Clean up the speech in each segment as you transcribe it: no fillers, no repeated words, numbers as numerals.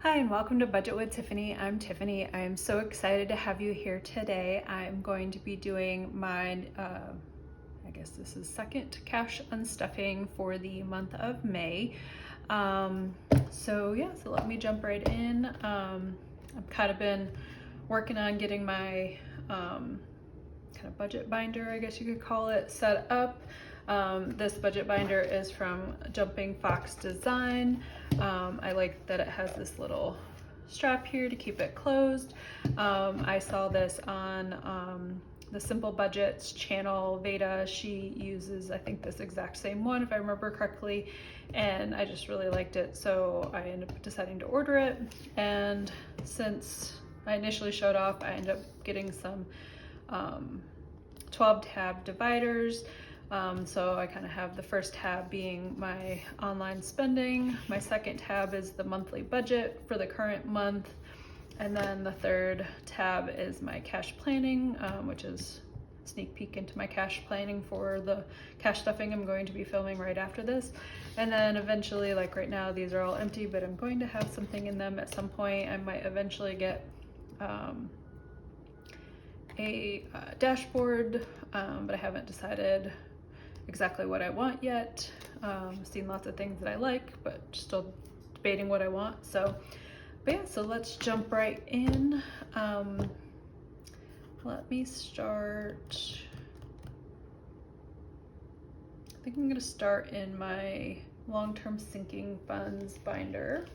Hi and welcome to Budget with Tiffany. I'm Tiffany. I'm so excited to have you here today. I'm going to be doing my, I guess this is second cash unstuffing for the month of May. So let me jump right in. I've kind of been working on getting my kind of budget binder, I guess you could call it, set up. This budget binder is from Jumping Fox Design. I like that it has this little strap here to keep it closed. I saw this on the Simple Budgets channel. Veda, she uses, I think, this exact same one if I remember correctly, and I just really liked it, so I ended up deciding to order it. And since I initially showed off, I ended up getting some 12 tab dividers. So I kind of have the first tab being my online spending. My second tab is the monthly budget for the current month. And then the third tab is my cash planning, which is a sneak peek into my cash planning for the cash stuffing I'm going to be filming right after this. And then eventually, like right now, these are all empty, but I'm going to have something in them at some point. I might eventually get a dashboard, but I haven't decided exactly what I want yet. I've seen lots of things that I like, but still debating what I want. So let's jump right in. Let me start. I think I'm gonna start in my long-term sinking funds binder.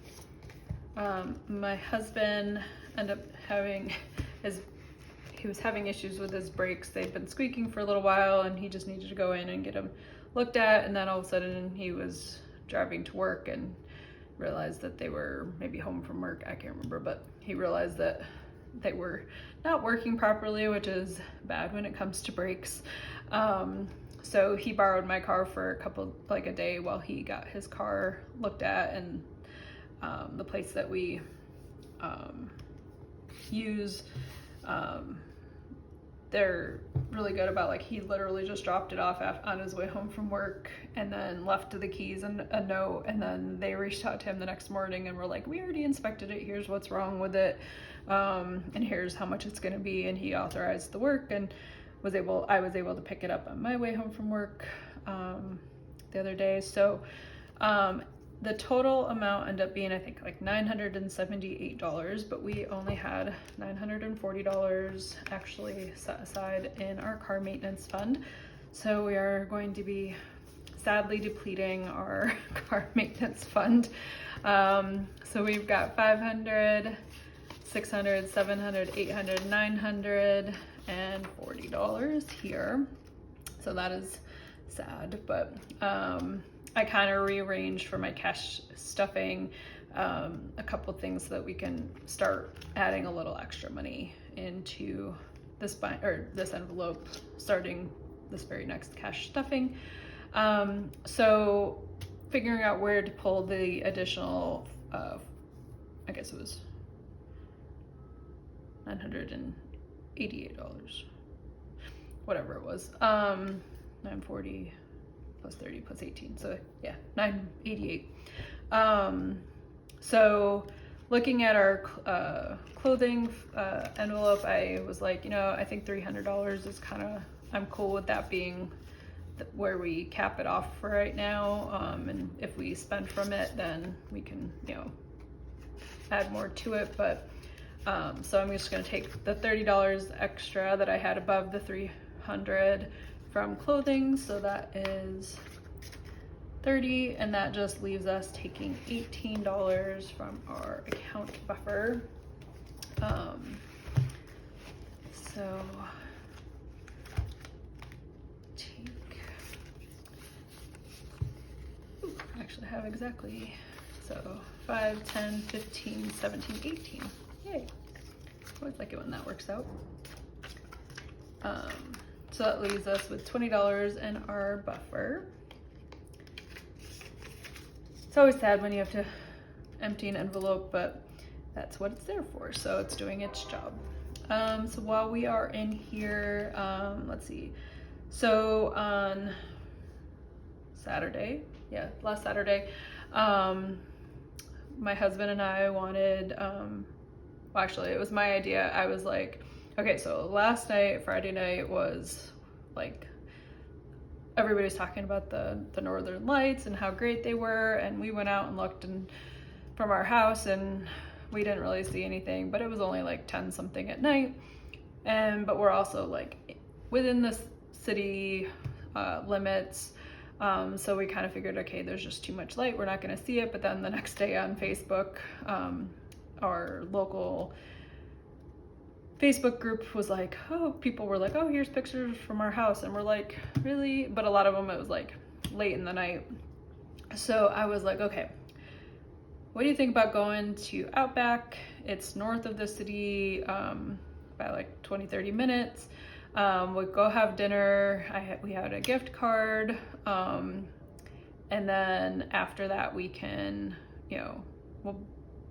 My husband ended up having he was having issues with his brakes. They'd been squeaking for a little while and he just needed to go in and get them looked at. And then all of a sudden he was driving to work and realized that they were maybe home from work. I can't remember, but he realized that they were not working properly, which is bad when it comes to brakes. So he borrowed my car for a day while he got his car looked at. And the place that we use, they're really good about, like, he literally just dropped it off on his way home from work and then left the keys and a note, and then they reached out to him the next morning and were like, we already inspected it, here's what's wrong with it, and here's how much it's going to be. And he authorized the work and I was able to pick it up on my way home from work the other day. So the total amount ended up being, I think, like $978, but we only had $940 actually set aside in our car maintenance fund. So we are going to be sadly depleting our car maintenance fund. So we've got $500, $600, $700, $800, $900, and $40 here. So that is sad, but I kind of rearranged for my cash stuffing a couple things so that we can start adding a little extra money into this envelope starting this very next cash stuffing. So figuring out where to pull the additional, I guess it was $988, whatever it was, 940 plus 30 plus 18, so yeah, 988. So looking at our clothing envelope, I was like, I think $300 is kind of, I'm cool with that being where we cap it off for right now, and if we spend from it, then we can add more to it. But so I'm just going to take the $30 extra that I had above the $300 from clothing, so that is $30, and that just leaves us taking $18 from our account buffer. So I actually have exactly, so 5, 10, 15, 17, 18. Yay. Always like it when that works out. So that leaves us with $20 in our buffer. It's always sad when you have to empty an envelope, but that's what it's there for, so it's doing its job. So while we are in here, let's see. So on Saturday, last Saturday, my husband and I wanted, well, actually it was my idea. I was like, okay, so last night, Friday night, was like, everybody's talking about the Northern Lights and how great they were, and we went out and looked from our house, and we didn't really see anything, but it was only like 10 something at night. But we're also like within the city limits, so we kind of figured, okay, there's just too much light, we're not going to see it. But then the next day on Facebook, our local Facebook group was like, oh, people were like, oh, here's pictures from our house, and we're like, really? But a lot of them, it was like late in the night. So I was like, okay, what do you think about going to Outback? It's north of the city, by like 20-30 minutes. We'll go have dinner. We had a gift card, and then after that we can, we'll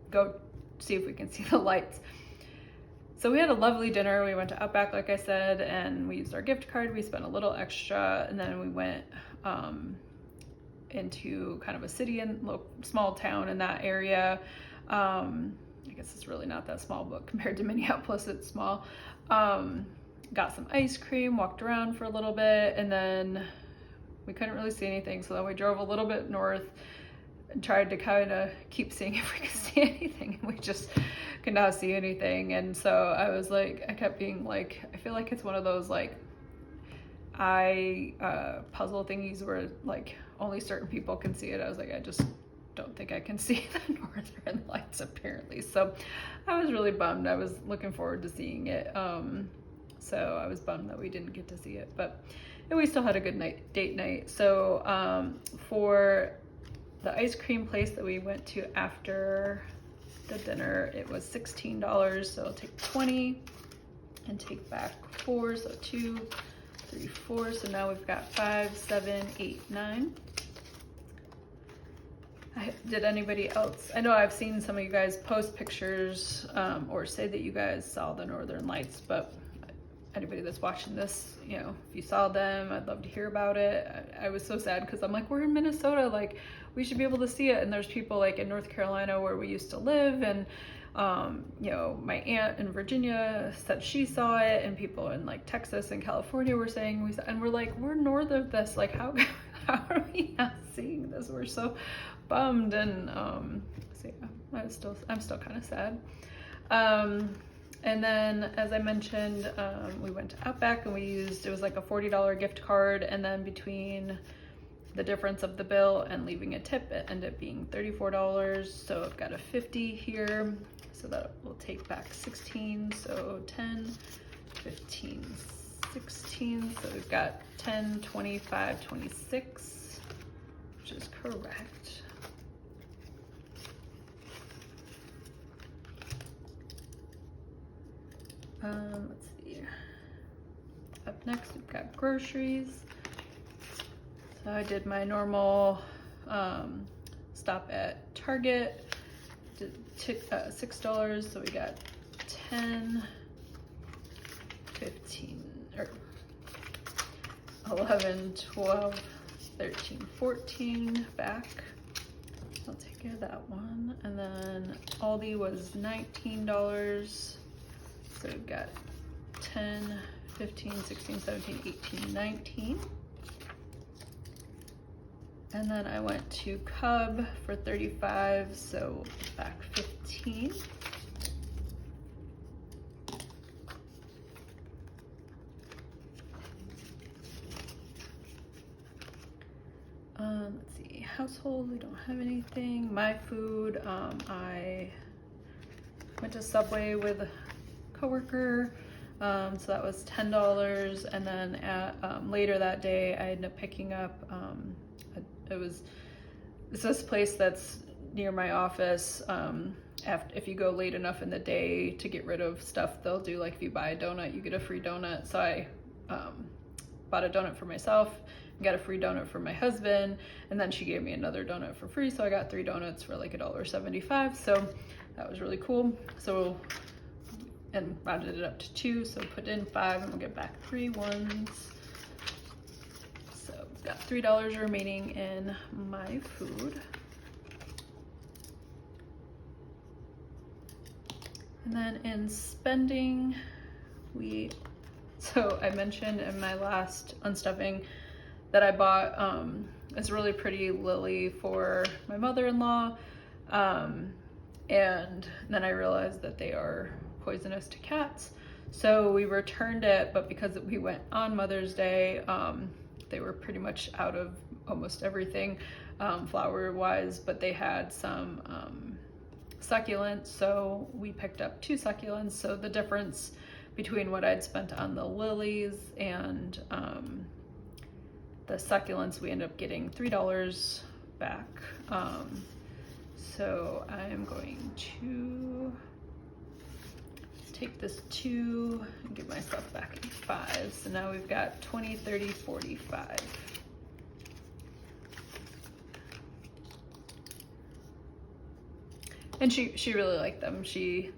go see if we can see the lights. So we had a lovely dinner. We went to Outback, like I said, and we used our gift card. We spent a little extra, and then we went into kind of a city and small town in that area. I guess it's really not that small, but compared to Minneapolis, it's small. Got some ice cream, walked around for a little bit, and then we couldn't really see anything. So then we drove a little bit north and tried to kind of keep seeing if we could see anything, and we just could not see anything. And so I was like, I kept being like, I feel like it's one of those like puzzle thingies where like only certain people can see it. I was like, I just don't think I can see the Northern Lights apparently. So I was really bummed. I was looking forward to seeing it. So I was bummed that we didn't get to see it, but we still had a good date night. So for the ice cream place that we went to after the dinner, it was $16. So I'll take 20 and take back 4. So 2, 3, 4. So now we've got 5, 7, 8, 9. Did anybody else? I know I've seen some of you guys post pictures or say that you guys saw the Northern Lights, but anybody that's watching this, if you saw them, I'd love to hear about it. I was so sad because I'm like, we're in Minnesota, like we should be able to see it. And there's people like in North Carolina where we used to live, and my aunt in Virginia said she saw it, and people in like Texas and California were saying we saw, and we're like, we're north of this, like how are we not seeing this? We're so bummed. And so yeah, I'm still kind of sad. And then, as I mentioned, we went to Outback, and it was like a $40 gift card, and then between the difference of the bill and leaving a tip, it ended up being $34. So I've got a 50 here, so that will take back 16. So 10, 15, 16. So we've got 10, 25, 26, which is correct. Let's see. Up next, we've got groceries. So I did my normal stop at Target. Did $6, so we got 10, 15, or 11, 12, 13, 14 back. I'll take care of that one. And then Aldi was $19. So we've got 10, 15, 16, 17, 18, 19. And then I went to Cub for $35, so back 15. Let's see, household, we don't have anything. My food, I went to Subway with a coworker, so that was $10. And then at later that day, I ended up picking up it's this place that's near my office. If you go late enough in the day to get rid of stuff, they'll do like, if you buy a donut, you get a free donut. So I bought a donut for myself, got a free donut for my husband, and then she gave me another donut for free. So I got 3 donuts for like $1.75. So that was really cool. So, and rounded it up to 2. So put in 5 and we'll get back 3 ones. So we've got $3 remaining in my food. And then in spending, so I mentioned in my last unstuffing that I bought this really pretty lily for my mother-in-law. And then I realized that they are poisonous to cats. So we returned it, but because we went on Mother's Day, they were pretty much out of almost everything flower-wise, but they had some succulents, so we picked up 2 succulents. So the difference between what I'd spent on the lilies and the succulents, we ended up getting $3 back. So I'm going to take this 2 and give myself back 5. So now we've got 20, 30, 45. And she really liked them. They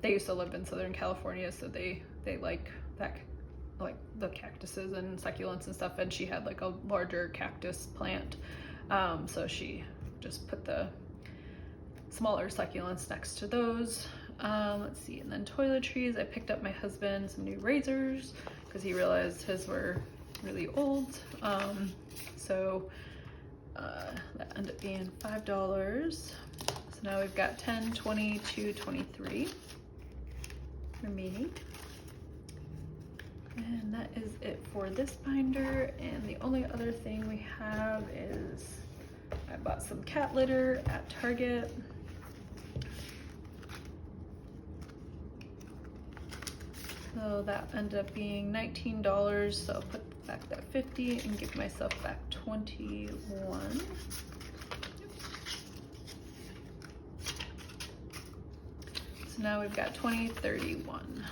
used to live in Southern California, so they like that, like the cactuses and succulents and stuff, and she had like a larger cactus plant. So she just put the smaller succulents next to those. Let's see, and then toiletries, I picked up my husband some new razors because he realized his were really old. So that ended up being $5. So now we've got 10, 22, 23 remaining. And that is it for this binder. And the only other thing we have is I bought some cat litter at Target. So that ended up being $19. So I'll put back that 50 and give myself back 21. So now we've got 20, 31.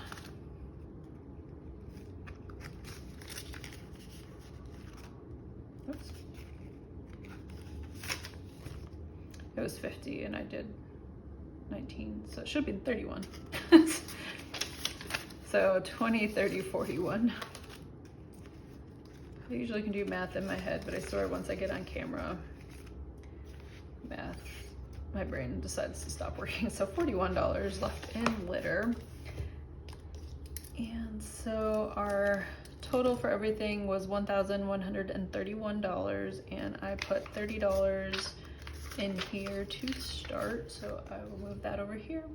Oops. It was 50 and I did 19, so it should have been 31. So 20, 30, 41. I usually can do math in my head, but I swear once I get on camera, math, my brain decides to stop working. So $41 left in litter. And so our total for everything was $1,131, and I put $30 in here to start. So I will move that over here.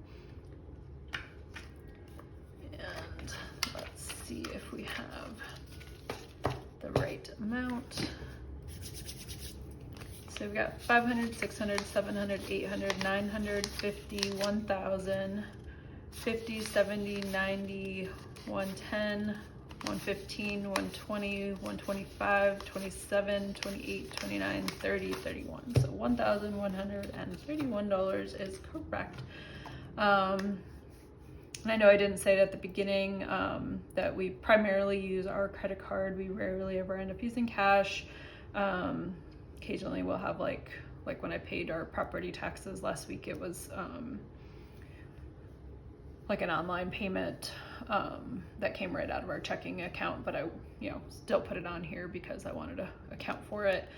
And let's see if we have the right amount. So we've got 500, 600, 700, 800, 900, 50, 1,000, 50, 70, 90, 110, 115, 120, 125, 27, 28, 29, 30, 31. So $1,131 is correct. And I know I didn't say it at the beginning, that we primarily use our credit card. We rarely ever end up using cash. Occasionally we'll have like when I paid our property taxes last week, it was like an online payment that came right out of our checking account, but I still put it on here because I wanted to account for it.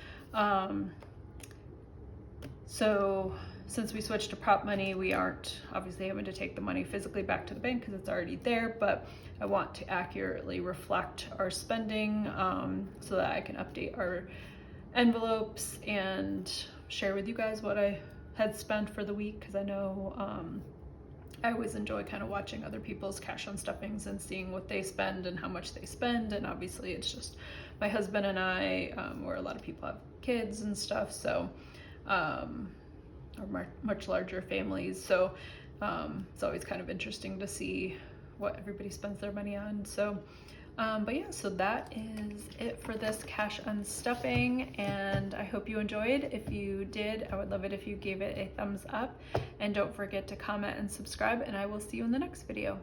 So since we switched to prop money, we aren't obviously having to take the money physically back to the bank because it's already there, but I want to accurately reflect our spending so that I can update our envelopes and share with you guys what I had spent for the week, because I know I always enjoy kind of watching other people's cash unstuffings and seeing what they spend and how much they spend. And obviously it's just my husband and I, where a lot of people have kids and stuff, so are much larger families, so it's always kind of interesting to see what everybody spends their money on. So but yeah, so that is it for this cash unstuffing, and I hope you enjoyed. If you did, I would love it if you gave it a thumbs up, and don't forget to comment and subscribe, and I will see you in the next video.